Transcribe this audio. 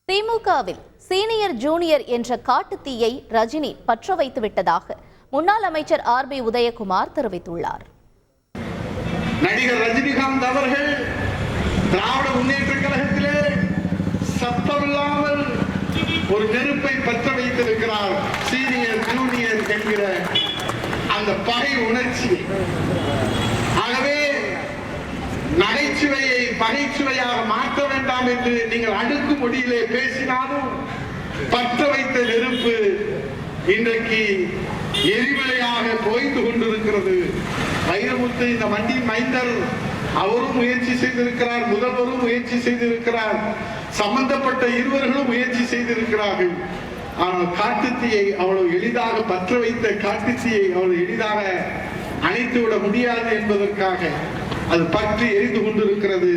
திமுகவில் senior junior என்ற காட்டுத்தீயை ரஜினி பற்ற வைத்து விட்டதாக முன்னாள் அமைச்சர் ஆர்.பி. உதயகுமார் தெரிவித்துள்ளார். நடிகர் ரஜினிகாந்த் அவர்கள் திராவிட முன்னேற்ற கழகத்திலே சத்தமில்லாமல் ஒரு நெருப்பை பற்ற வைத்திருக்கிறார். சீனியர் ஜூனியர் என்கிற அந்த பகை உணர்ச்சி. ஆகவே நகைச்சுவையை பகைச்சுவையாக மாற்ற வேண்டாம் என்று நீங்கள் அடுக்கு மொழியிலே பேசினாலும் பற்ற வைத்த நெருப்பு இன்றைக்கு எரிமலையாக போய்ந்து கொண்டிருக்கிறது. வைரமுத்து இந்த மண்ணின் மைந்தர், அவரும் முயற்சி செய்திருக்கிறார், முதல்வரும் முயற்சி செய்திருக்கிறார், சம்பந்தப்பட்ட இருவர்களும் முயற்சி செய்திருக்கிறார்கள். ஆனால் காட்டுத்தீயை அவ்வளவு எளிதாக பற்ற வைத்த காட்டுத்தீயை அவ்வளவு எளிதாக அணைத்துவிட முடியாது என்பதற்காக அது பற்றி எரிந்து கொண்டிருக்கிறது.